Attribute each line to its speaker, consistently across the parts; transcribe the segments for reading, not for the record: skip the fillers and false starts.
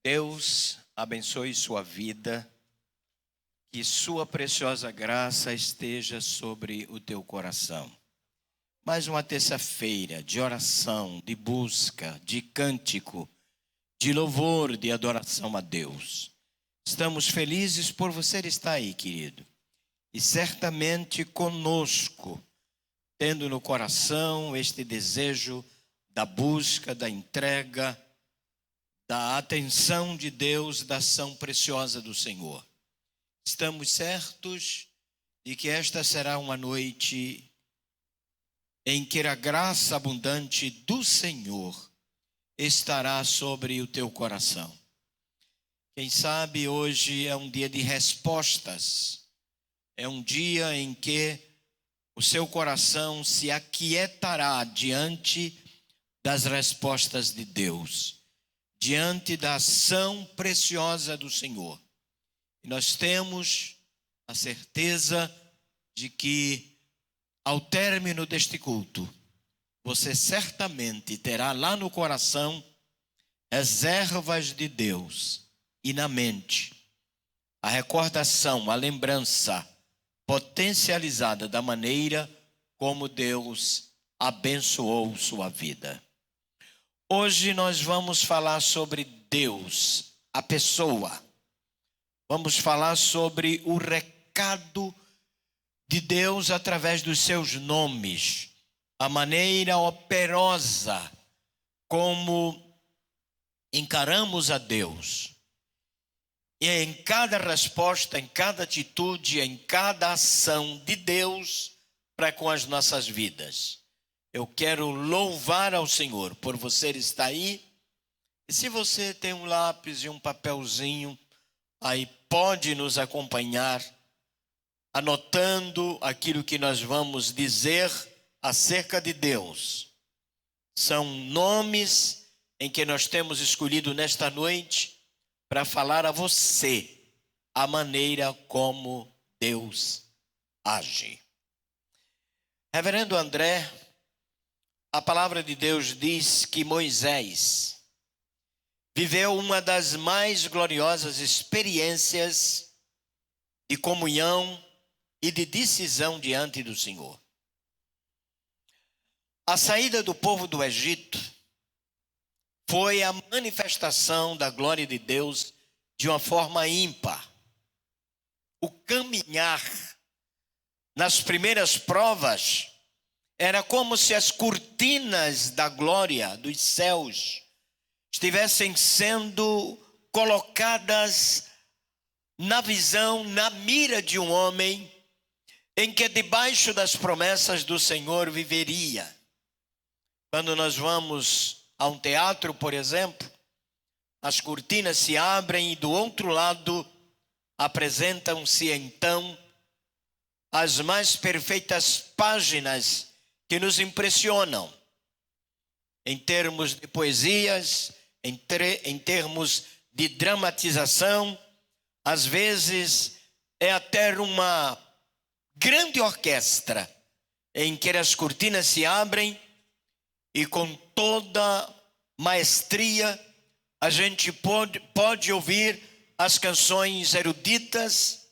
Speaker 1: Deus abençoe sua vida, que sua preciosa graça esteja sobre o teu coração. Mais uma terça-feira de oração, de busca, de cântico, de louvor, de adoração a Deus. Estamos felizes por você estar aí, querido. E certamente conosco, tendo no coração este desejo da busca, da entrega, da atenção de Deus, da ação preciosa do Senhor. Estamos certos de que esta será uma noite em que a graça abundante do Senhor estará sobre o teu coração. Quem sabe hoje é um dia de respostas, é um dia em que o seu coração se aquietará diante das respostas de Deus, diante da ação preciosa do Senhor. E nós temos a certeza de que, ao término deste culto, você certamente terá lá no coração reservas de Deus e na mente a recordação, a lembrança potencializada da maneira como Deus abençoou sua vida. Hoje nós vamos falar sobre Deus, a pessoa. Vamos falar sobre o recado de Deus através dos seus nomes, a maneira operosa como encaramos a Deus. E em cada resposta, em cada atitude, em cada ação de Deus para com as nossas vidas. Eu quero louvar ao Senhor por você estar aí. E se você tem um lápis e um papelzinho, aí pode nos acompanhar, anotando aquilo que nós vamos dizer acerca de Deus. São nomes em que nós temos escolhido nesta noite para falar a você a maneira como Deus age. Reverendo André, a palavra de Deus diz que Moisés viveu uma das mais gloriosas experiências de comunhão e de decisão diante do Senhor. A saída do povo do Egito foi a manifestação da glória de Deus de uma forma ímpar. O caminhar nas primeiras provas era como se as cortinas da glória dos céus estivessem sendo colocadas na visão, na mira de um homem em que debaixo das promessas do Senhor viveria. Quando nós vamos a um teatro, por exemplo, as cortinas se abrem e do outro lado apresentam-se então as mais perfeitas páginas que nos impressionam em termos de poesias, em termos de dramatização. Às vezes é até uma grande orquestra em que as cortinas se abrem e com toda maestria a gente pode ouvir as canções eruditas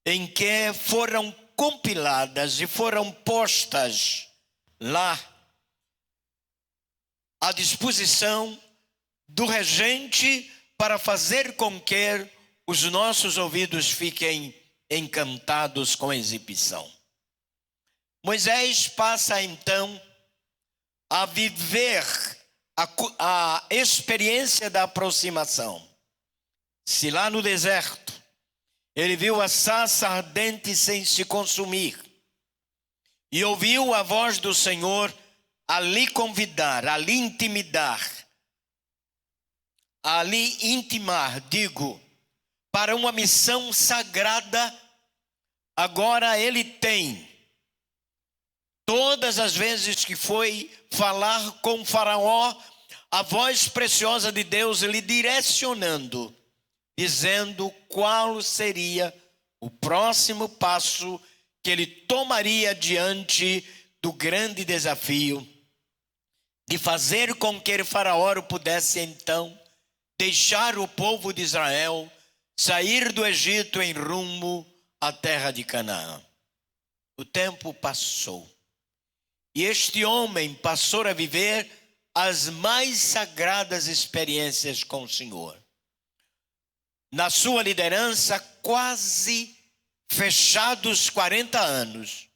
Speaker 1: em que foram compiladas e foram postas lá à disposição do regente para fazer com que os nossos ouvidos fiquem encantados com a exibição. Moisés passa então a viver a experiência da aproximação. Se lá no deserto ele viu a sarça ardente sem se consumir e ouviu a voz do Senhor a lhe convidar, a lhe intimidar, a lhe intimar, para uma missão sagrada, agora ele tem, todas as vezes que foi falar com Faraó, a voz preciosa de Deus lhe direcionando, dizendo qual seria o próximo passo que ele tomaria diante do grande desafio de fazer com que Faraó pudesse então deixar o povo de Israel sair do Egito em rumo à terra de Canaã. O tempo passou e este homem passou a viver as mais sagradas experiências com o Senhor. Na sua liderança, quase fechados 40 anos,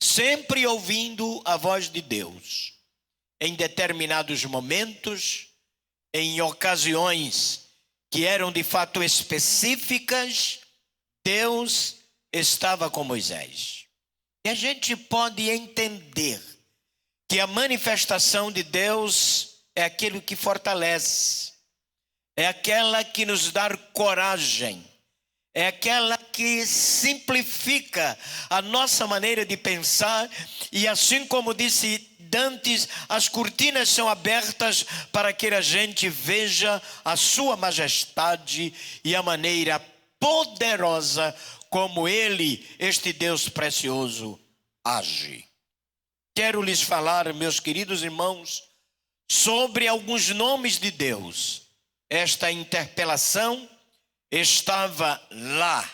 Speaker 1: sempre ouvindo a voz de Deus. Em determinados momentos, em ocasiões que eram de fato específicas, Deus estava com Moisés. E a gente pode entender que a manifestação de Deus é aquilo que fortalece, é aquela que nos dá coragem, é aquela que simplifica a nossa maneira de pensar, e assim como disse Dantes, as cortinas são abertas para que a gente veja a sua majestade e a maneira poderosa como Ele, este Deus precioso, age. Quero lhes falar, meus queridos irmãos, sobre alguns nomes de Deus. Esta interpelação estava lá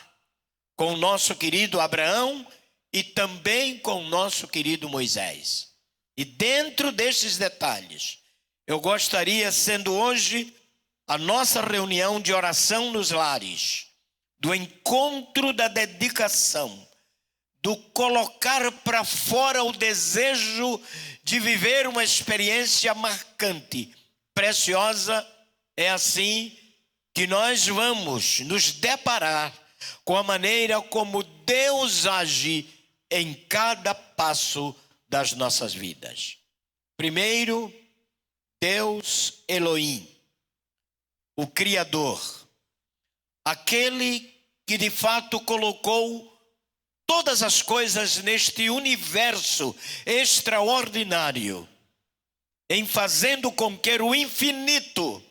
Speaker 1: com o nosso querido Abraão e também com o nosso querido Moisés. E dentro desses detalhes, eu gostaria, sendo hoje a nossa reunião de oração nos lares, do encontro da dedicação, do colocar para fora o desejo de viver uma experiência marcante, preciosa, é assim que nós vamos nos deparar com a maneira como Deus age em cada passo das nossas vidas. Primeiro, Deus Elohim, o Criador, aquele que de fato colocou todas as coisas neste universo extraordinário, em fazendo com que o infinito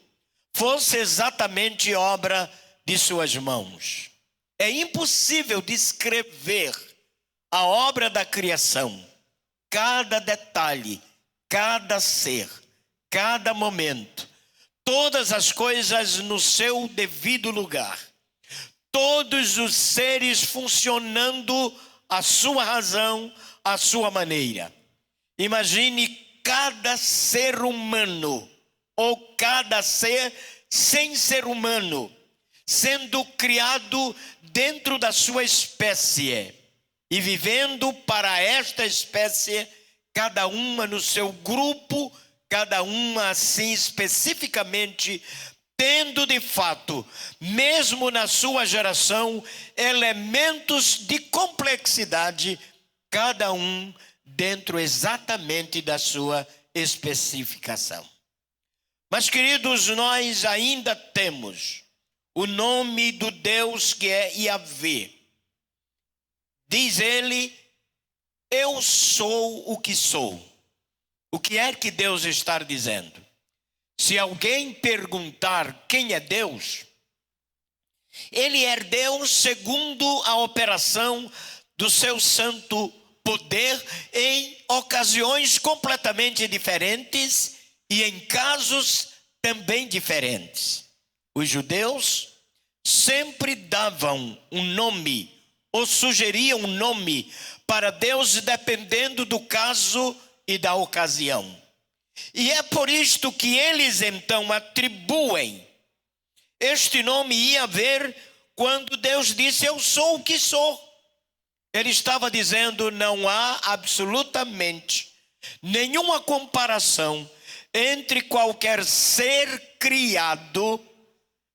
Speaker 1: fosse exatamente obra de suas mãos. É impossível descrever a obra da criação, cada detalhe, cada ser, cada momento, todas as coisas no seu devido lugar, todos os seres funcionando à sua razão, à sua maneira. Imagine cada ser humano, ou cada ser sem ser humano, sendo criado dentro da sua espécie e vivendo para esta espécie, cada uma no seu grupo, cada uma assim especificamente, tendo de fato, mesmo na sua geração, elementos de complexidade, cada um dentro exatamente da sua especificação. Mas, queridos, nós ainda temos o nome do Deus que é Yahvé. Diz ele, eu sou o que sou. O que é que Deus está dizendo? Se alguém perguntar quem é Deus, ele é Deus segundo a operação do seu santo poder em ocasiões completamente diferentes e em casos também diferentes. Os judeus sempre davam um nome ou sugeriam um nome para Deus dependendo do caso e da ocasião. E é por isto que eles então atribuem este nome Yahvé quando Deus disse eu sou o que sou. Ele estava dizendo não há absolutamente nenhuma comparação entre qualquer ser criado,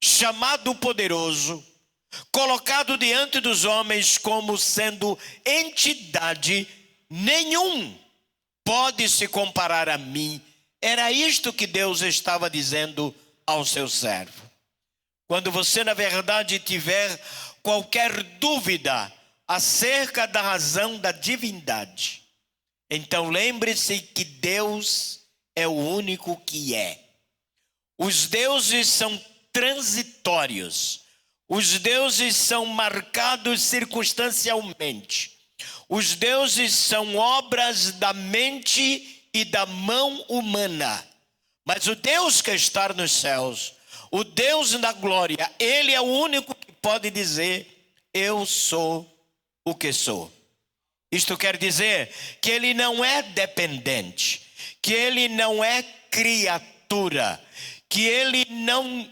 Speaker 1: chamado poderoso, colocado diante dos homens como sendo entidade, nenhum pode se comparar a mim. Era isto que Deus estava dizendo ao seu servo. Quando você, na verdade, tiver qualquer dúvida acerca da razão da divindade, então lembre-se que Deus é o único que é. Os deuses são transitórios. Os deuses são marcados circunstancialmente. Os deuses são obras da mente e da mão humana. Mas o Deus que está nos céus, o Deus da glória, Ele é o único que pode dizer: eu sou o que sou. Isto quer dizer que Ele não é dependente, que Ele não é criatura, que Ele não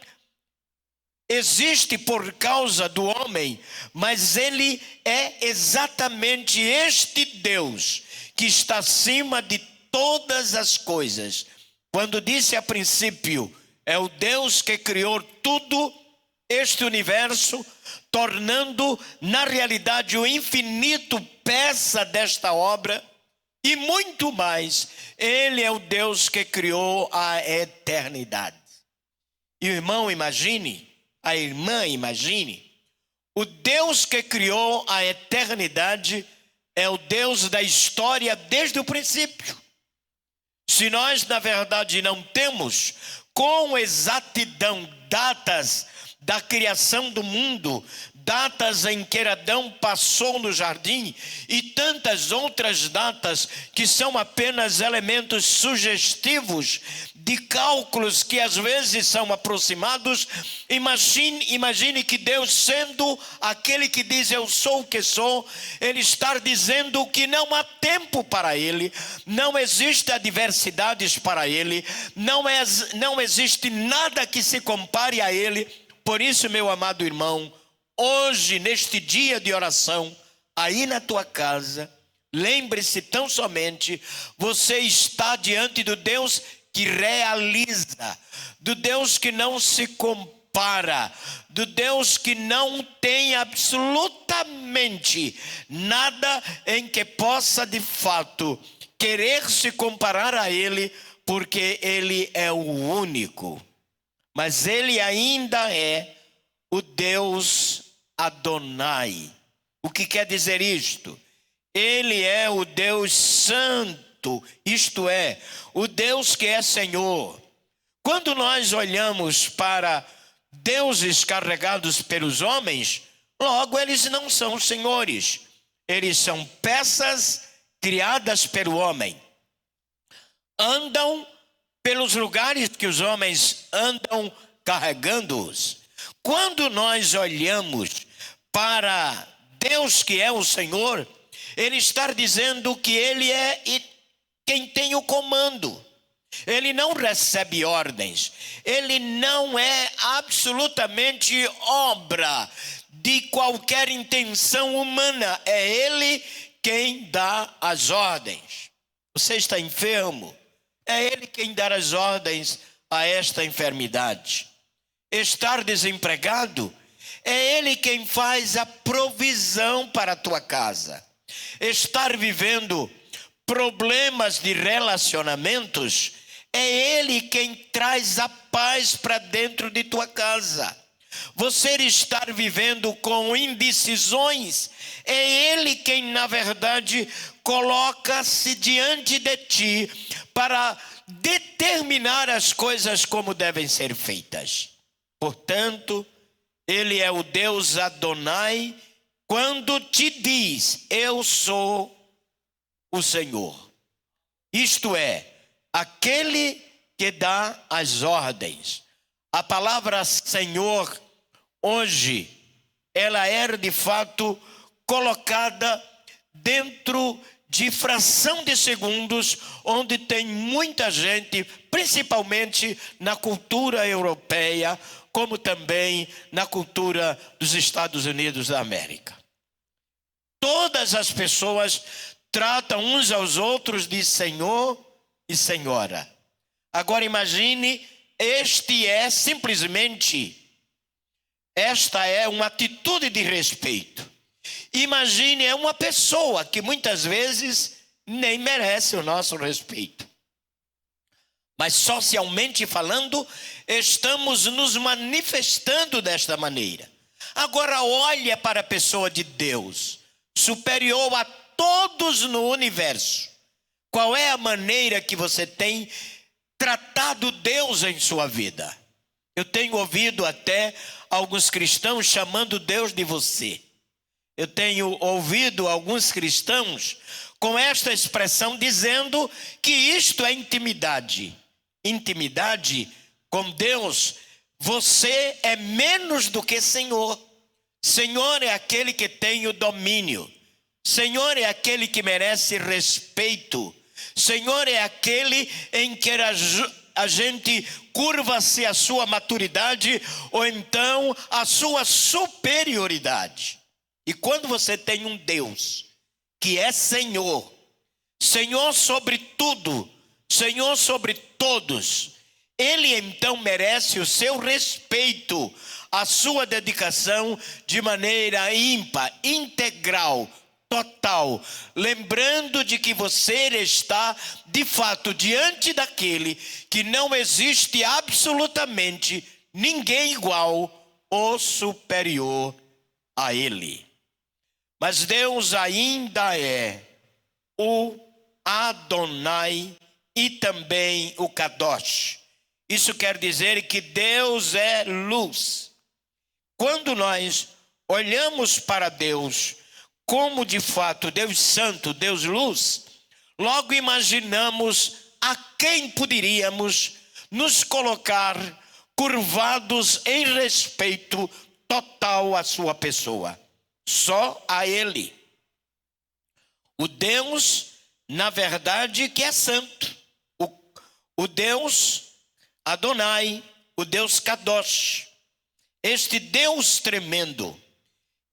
Speaker 1: existe por causa do homem, mas Ele é exatamente este Deus que está acima de todas as coisas. Quando disse a princípio, é o Deus que criou tudo, este universo, tornando na realidade o infinito peça desta obra, e muito mais. Ele é o Deus que criou a eternidade. E o irmão imagine, a irmã imagine, o Deus que criou a eternidade é o Deus da história desde o princípio. Se nós, na verdade, não temos com exatidão datas da criação do mundo, datas em que Adão passou no jardim e tantas outras datas que são apenas elementos sugestivos de cálculos que às vezes são aproximados, imagine que Deus, sendo aquele que diz eu sou o que sou, Ele está dizendo que não há tempo para Ele, não existe adversidades para Ele, não existe nada que se compare a Ele. Por isso, meu amado irmão, hoje, neste dia de oração, aí na tua casa, lembre-se tão somente, você está diante do Deus que realiza, do Deus que não se compara, do Deus que não tem absolutamente nada em que possa de fato querer se comparar a Ele, porque Ele é o único. Mas Ele ainda é o Deus Adonai. O que quer dizer isto? Ele é o Deus Santo, isto é, o Deus que é Senhor. Quando nós olhamos para deuses carregados pelos homens, logo eles não são senhores. Eles são peças criadas pelo homem. Andam pelos lugares que os homens andam carregando-os. Quando nós olhamos para Deus que é o Senhor, Ele está dizendo que Ele é quem tem o comando. Ele não recebe ordens. Ele não é absolutamente obra de qualquer intenção humana. É Ele quem dá as ordens. Você está enfermo? É Ele quem dá as ordens a esta enfermidade. Estar desempregado? É Ele quem faz a provisão para a tua casa. Estar vivendo problemas de relacionamentos? É Ele quem traz a paz para dentro de tua casa. Você estar vivendo com indecisões? É Ele quem, na verdade, coloca-se diante de ti para determinar as coisas como devem ser feitas. Portanto, Ele é o Deus Adonai quando te diz: eu sou o Senhor. Isto é, aquele que dá as ordens. A palavra Senhor, hoje, ela é de fato colocada dentro de fração de segundos, onde tem muita gente, principalmente na cultura europeia, como também na cultura dos Estados Unidos da América. Todas as pessoas tratam uns aos outros de Senhor e Senhora. Agora imagine, esta é uma atitude de respeito. Imagine, é uma pessoa que muitas vezes nem merece o nosso respeito. Mas socialmente falando, estamos nos manifestando desta maneira. Agora olha para a pessoa de Deus, superior a todos no universo. Qual é a maneira que você tem tratado Deus em sua vida? Eu tenho ouvido até alguns cristãos chamando Deus de você. Eu tenho ouvido alguns cristãos com esta expressão dizendo que isto é intimidade. Intimidade com Deus você é menos do que Senhor. Senhor é aquele que tem o domínio. Senhor é aquele que merece respeito. Senhor é aquele em que a gente curva-se a sua maturidade ou então a sua superioridade. E quando você tem um Deus que é Senhor, Senhor sobre tudo, Senhor sobre todos, Ele então merece o seu respeito, a sua dedicação de maneira ímpar, integral, total, lembrando de que você está de fato diante daquele que não existe absolutamente ninguém igual ou superior a ele. Mas Deus ainda é o Adonai e também o Kadosh. Isso quer dizer que Deus é luz. Quando nós olhamos para Deus como de fato Deus Santo, Deus Luz, logo imaginamos a quem poderíamos nos colocar curvados em respeito total à sua pessoa. Só a Ele. O Deus, na verdade, que é santo. O Deus Adonai, o Deus Kadosh. Este Deus tremendo,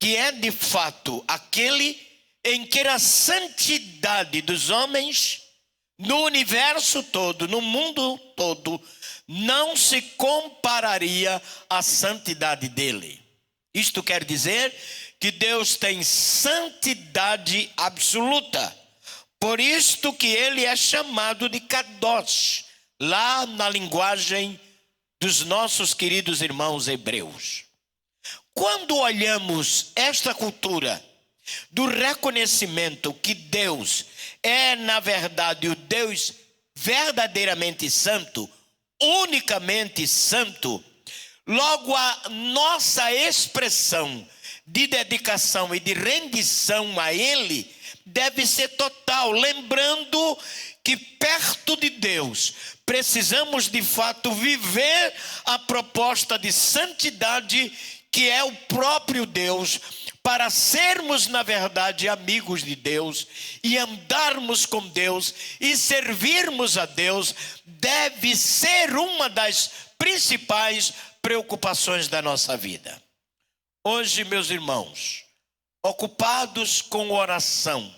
Speaker 1: que é de fato aquele em que a santidade dos homens no universo todo, no mundo todo, não se compararia à santidade dele. Isto quer dizer que Deus tem santidade absoluta. Por isto que ele é chamado de Kadosh, lá na linguagem dos nossos queridos irmãos hebreus. Quando olhamos esta cultura do reconhecimento que Deus é, na verdade, o Deus verdadeiramente santo, unicamente santo, logo a nossa expressão de dedicação e de rendição a Ele deve ser total, lembrando que perto de Deus precisamos de fato viver a proposta de santidade que é o próprio Deus, para sermos na verdade amigos de Deus e andarmos com Deus e servirmos a Deus, deve ser uma das principais preocupações da nossa vida. Hoje, meus irmãos, ocupados com oração,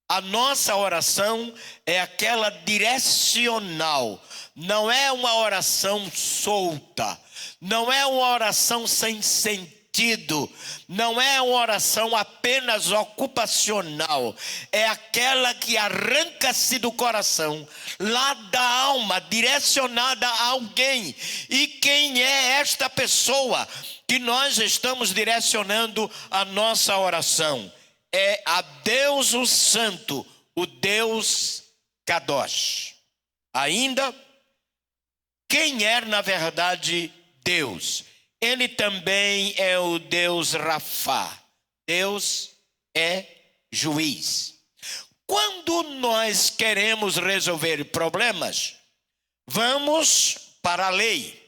Speaker 1: a nossa oração é aquela direcional, não é uma oração solta, não é uma oração sem sentido, não é uma oração apenas ocupacional, é aquela que arranca-se do coração, lá da alma, direcionada a alguém. E quem é esta pessoa que nós estamos direcionando a nossa oração? É a Deus o Santo, o Deus Kadosh. Ainda, quem é na verdade Deus? Ele também é o Deus Rafá. Deus é juiz. Quando nós queremos resolver problemas, vamos para a lei.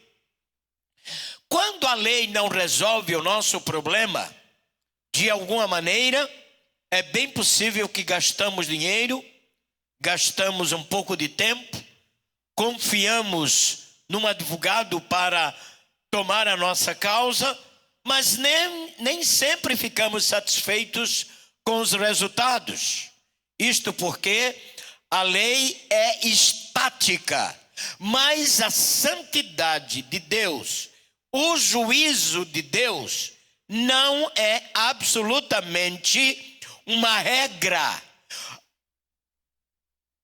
Speaker 1: Quando a lei não resolve o nosso problema, de alguma maneira, é bem possível que gastamos dinheiro, gastamos um pouco de tempo, confiamos num advogado para tomar a nossa causa, mas nem sempre ficamos satisfeitos com os resultados. Isto porque a lei é estática, mas a santidade de Deus, o juízo de Deus, não é absolutamente uma regra.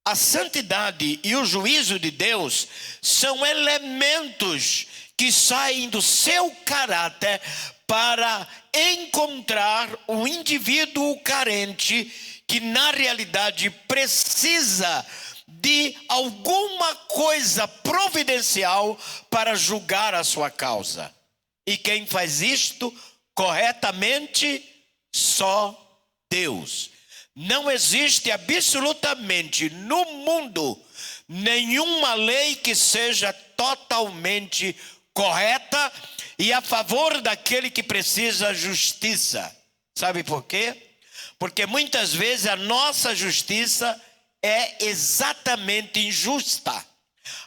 Speaker 1: A santidade e o juízo de Deus são elementos que saem do seu caráter para encontrar o indivíduo carente que na realidade precisa de alguma coisa providencial para julgar a sua causa. E quem faz isto corretamente? Só Deus. Não existe absolutamente no mundo nenhuma lei que seja totalmente correta e a favor daquele que precisa justiça. Sabe por quê? Porque muitas vezes a nossa justiça é exatamente injusta.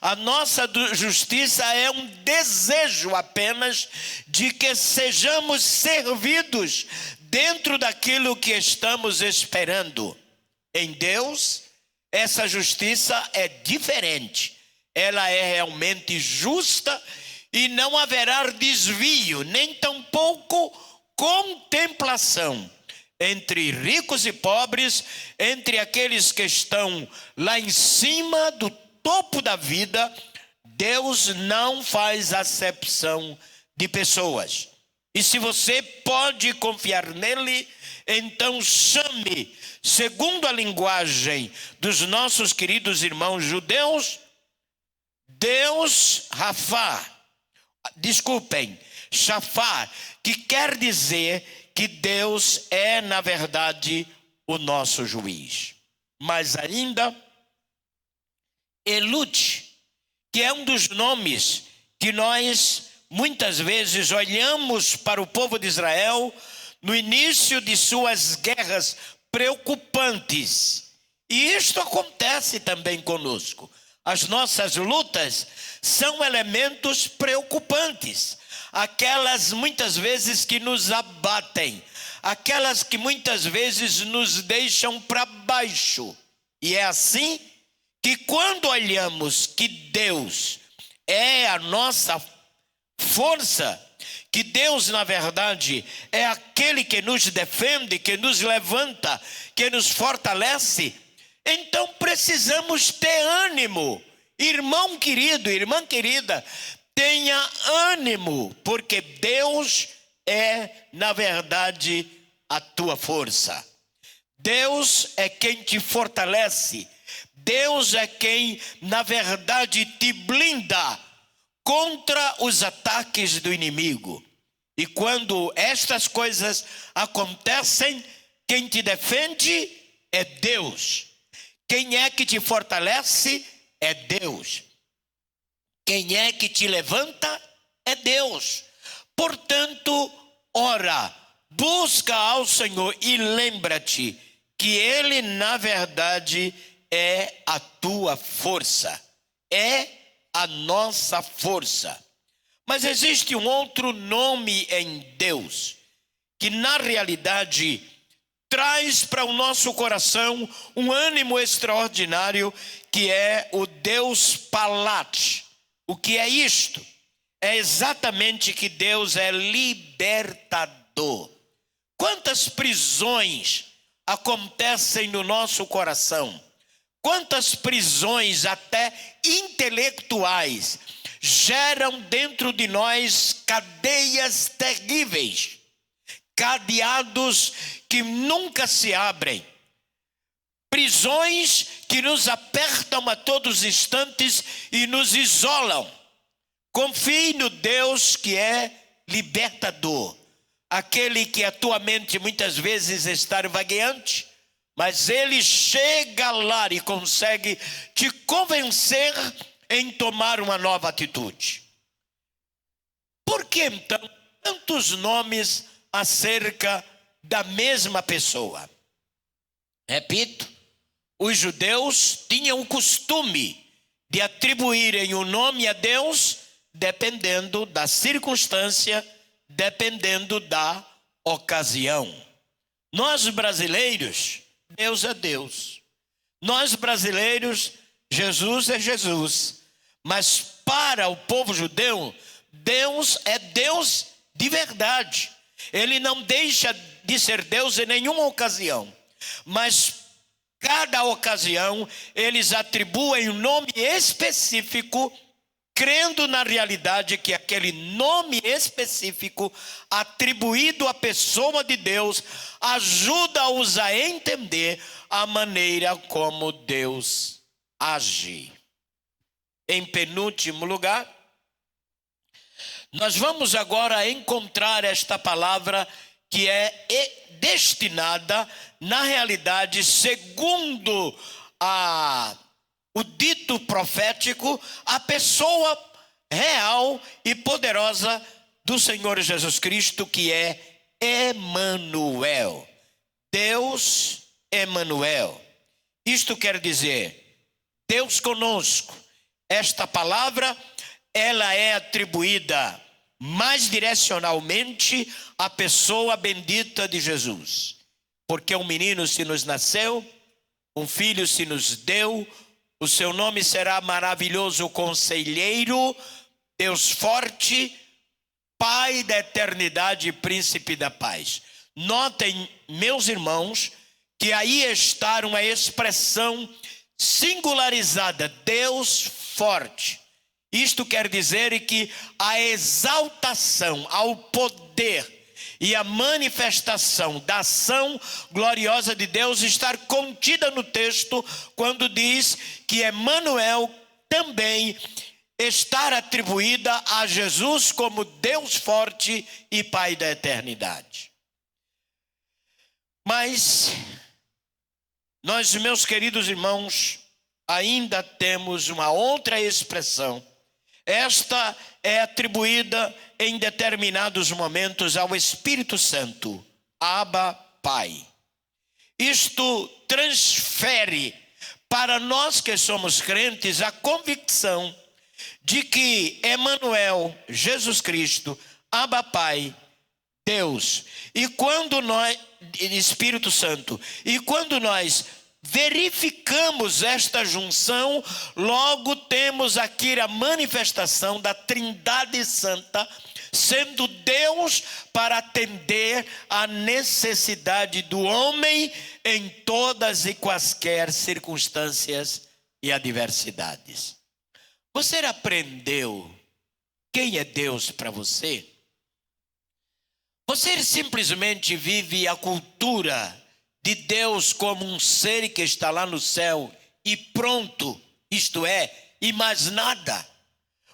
Speaker 1: A nossa justiça é um desejo apenas de que sejamos servidos dentro daquilo que estamos esperando. Em Deus, essa justiça é diferente. Ela é realmente justa e não haverá desvio, nem tampouco contemplação entre ricos e pobres, entre aqueles que estão lá em cima do topo da vida. Deus não faz acepção de pessoas. E se você pode confiar nele, então chame, segundo a linguagem dos nossos queridos irmãos judeus, Deus Shafá, que quer dizer que Deus é, na verdade, o nosso juiz. Mas ainda, Elute, que é um dos nomes que nós muitas vezes olhamos para o povo de Israel no início de suas guerras preocupantes. E isto acontece também conosco. As nossas lutas são elementos preocupantes. Aquelas muitas vezes que nos abatem. Aquelas que muitas vezes nos deixam para baixo. E é assim que quando olhamos que Deus é a nossa força, que Deus na verdade é aquele que nos defende, que nos levanta, que nos fortalece, então precisamos ter ânimo. Irmão querido, irmã querida, tenha ânimo, porque Deus é na verdade a tua força. Deus é quem te fortalece. Deus é quem, na verdade, te blinda contra os ataques do inimigo. E quando estas coisas acontecem, quem te defende é Deus. Quem é que te fortalece é Deus. Quem é que te levanta é Deus. Portanto, ora, busca ao Senhor e lembra-te que Ele, na verdade, é a tua força, é a nossa força. Mas existe um outro nome em Deus, que na realidade traz para o nosso coração um ânimo extraordinário, que é o Deus Palat. O que é isto? É exatamente que Deus é libertador. Quantas prisões acontecem no nosso coração? Quantas prisões, até intelectuais, geram dentro de nós cadeias terríveis, cadeados que nunca se abrem, prisões que nos apertam a todos os instantes e nos isolam. Confie no Deus que é libertador, aquele que a tua mente muitas vezes está vagueante, mas ele chega lá e consegue te convencer em tomar uma nova atitude. Por que então tantos nomes acerca da mesma pessoa? Repito, os judeus tinham o costume de atribuírem o nome a Deus dependendo da circunstância, dependendo da ocasião. Nós brasileiros, Deus é Deus. Nós brasileiros, Jesus é Jesus. Mas para o povo judeu, Deus é Deus de verdade. Ele não deixa de ser Deus em nenhuma ocasião. Mas cada ocasião eles atribuem um nome específico, crendo na realidade que aquele nome específico atribuído à pessoa de Deus ajuda-os a entender a maneira como Deus age. Em penúltimo lugar, nós vamos agora encontrar esta palavra que é destinada, na realidade, segundo o dito profético, a pessoa real e poderosa do Senhor Jesus Cristo, que é Emanuel. Deus Emanuel. Isto quer dizer, Deus conosco. Esta palavra, ela é atribuída mais direcionalmente à pessoa bendita de Jesus. Porque um menino se nos nasceu, um filho se nos deu, o seu nome será maravilhoso Conselheiro, Deus forte, Pai da eternidade e Príncipe da paz. Notem, meus irmãos, que aí está uma expressão singularizada, Deus forte. Isto quer dizer que a exaltação ao poder e a manifestação da ação gloriosa de Deus está contida no texto, quando diz que Emanuel também está atribuída a Jesus como Deus forte e Pai da eternidade. Mas nós, meus queridos irmãos, ainda temos uma outra expressão. Esta é atribuída em determinados momentos ao Espírito Santo, Abba, Pai. Isto transfere para nós que somos crentes a convicção de que Emanuel, Jesus Cristo, Abba, Pai, Deus, e quando nós, Espírito Santo, e quando nós verificamos esta junção, logo temos aqui a manifestação da Trindade Santa, sendo Deus para atender à necessidade do homem em todas e quaisquer circunstâncias e adversidades. Você aprendeu quem é Deus para você? Você simplesmente vive a cultura de Deus como um ser que está lá no céu e pronto, isto é, e mais nada.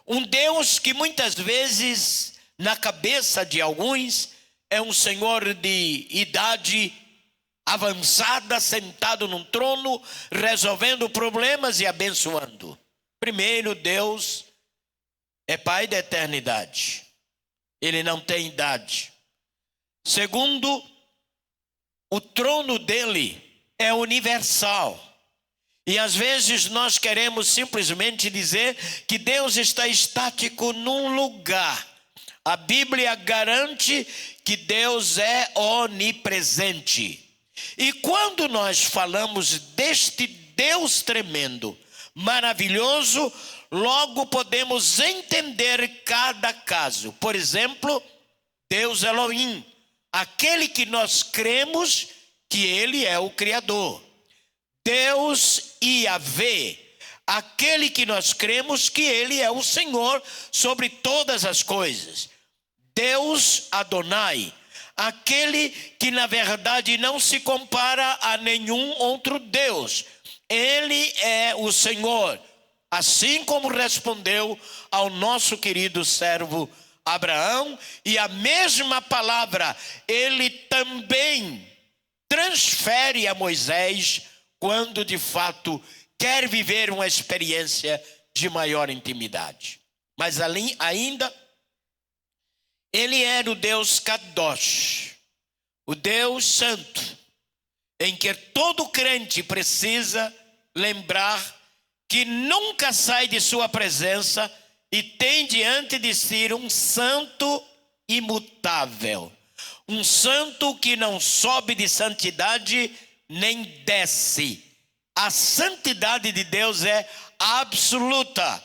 Speaker 1: Um Deus que muitas vezes, na cabeça de alguns, é um senhor de idade avançada, sentado num trono, resolvendo problemas e abençoando. Primeiro, Deus é Pai da eternidade. Ele não tem idade. Segundo, o trono dele é universal. E às vezes nós queremos simplesmente dizer que Deus está estático num lugar. A Bíblia garante que Deus é onipresente. E quando nós falamos deste Deus tremendo, maravilhoso, logo podemos entender cada caso. Por exemplo, Deus Elohim, aquele que nós cremos que ele é o Criador. Deus Yahvé, aquele que nós cremos que ele é o Senhor sobre todas as coisas. Deus Adonai, aquele que na verdade não se compara a nenhum outro Deus. Ele é o Senhor, assim como respondeu ao nosso querido servo Abraão, e a mesma palavra ele também transfere a Moisés quando de fato quer viver uma experiência de maior intimidade. Mas ali ainda, ele era o Deus Kadosh, o Deus Santo, em que todo crente precisa lembrar que nunca sai de sua presença e tem diante de si um santo imutável, um santo que não sobe de santidade nem desce. A santidade de Deus é absoluta.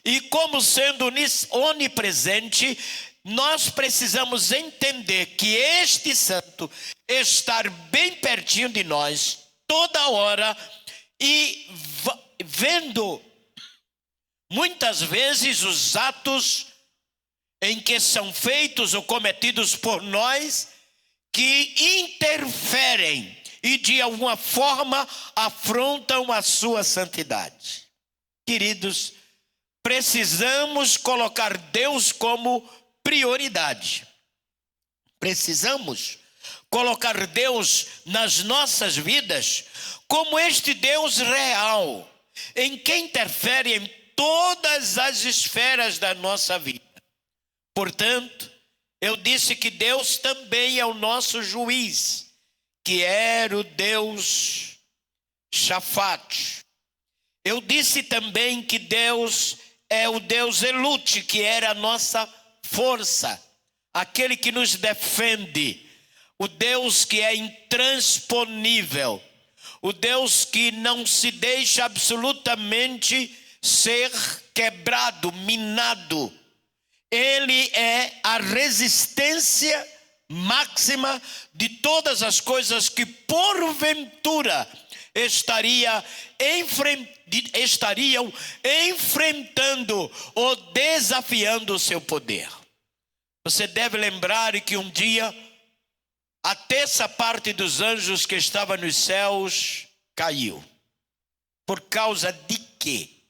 Speaker 1: E como sendo onipresente, nós precisamos entender que este santo está bem pertinho de nós, toda hora, e vendo muitas vezes os atos em que são feitos ou cometidos por nós, que interferem e de alguma forma afrontam a sua santidade. Queridos, precisamos colocar Deus como prioridade. Precisamos colocar Deus nas nossas vidas como este Deus real, em que interfere em todas as esferas da nossa vida. Portanto, eu disse que Deus também é o nosso juiz, que era o Deus Shafat. Eu disse também que Deus é o Deus Elute, que era a nossa força, aquele que nos defende, o Deus que é intransponível, o Deus que não se deixa absolutamente ser quebrado, minado. Ele é a resistência máxima de todas as coisas que porventura estariam enfrentando ou desafiando o seu poder. Você deve lembrar que um dia a terça parte dos anjos que estava nos céus caiu. Por causa de quê?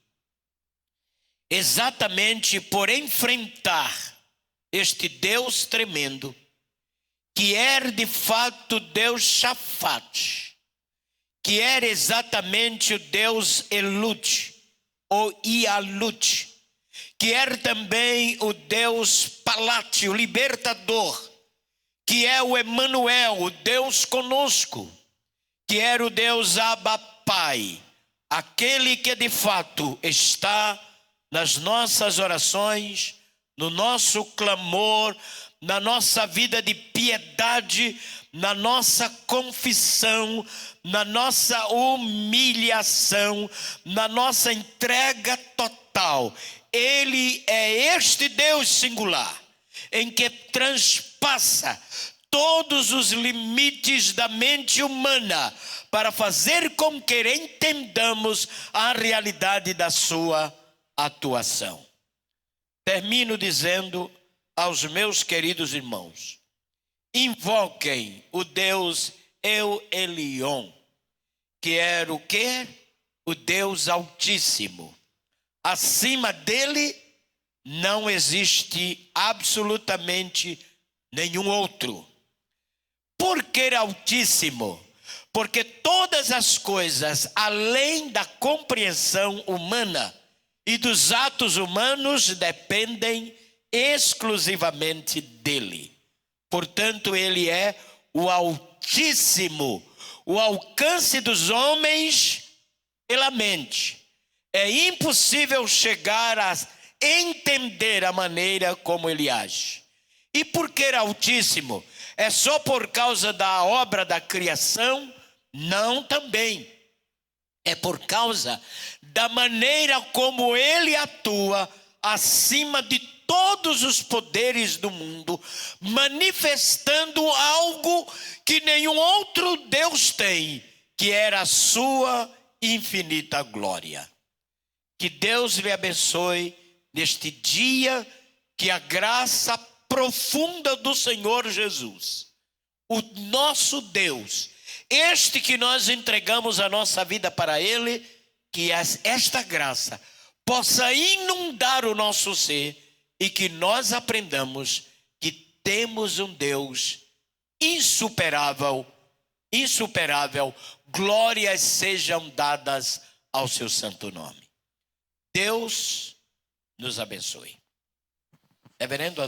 Speaker 1: Exatamente por enfrentar este Deus tremendo, que era de fato Deus Shafat, que era exatamente o Deus Elute, ou Ialut, que era também o Deus Palate, o libertador, que é o Emanuel, o Deus conosco, que era o Deus Abba Pai, aquele que de fato está nas nossas orações, no nosso clamor, na nossa vida de piedade, na nossa confissão, na nossa humilhação, na nossa entrega total. Ele é este Deus singular, em que transpassa todos os limites da mente humana, para fazer com que entendamos a realidade da sua atuação. Termino dizendo aos meus queridos irmãos: invoquem o Deus El Elyon, que era o quê? O Deus Altíssimo. Acima dele não existe absolutamente nenhum outro. Por que Altíssimo? Porque todas as coisas além da compreensão humana e dos atos humanos dependem exclusivamente dele. Portanto, ele é o Altíssimo. O alcance dos homens pela mente. É impossível chegar a entender a maneira como ele age. E por que Altíssimo? É só por causa da obra da criação? Não, também. É por causa da maneira como ele atua acima de todos os poderes do mundo, manifestando algo que nenhum outro Deus tem, que era a sua infinita glória. Que Deus lhe abençoe neste dia, que a graça profunda do Senhor Jesus, o nosso Deus, este que nós entregamos a nossa vida para Ele, que esta graça possa inundar o nosso ser e que nós aprendamos que temos um Deus insuperável, glórias sejam dadas ao seu santo nome. Deus nos abençoe. Reverendo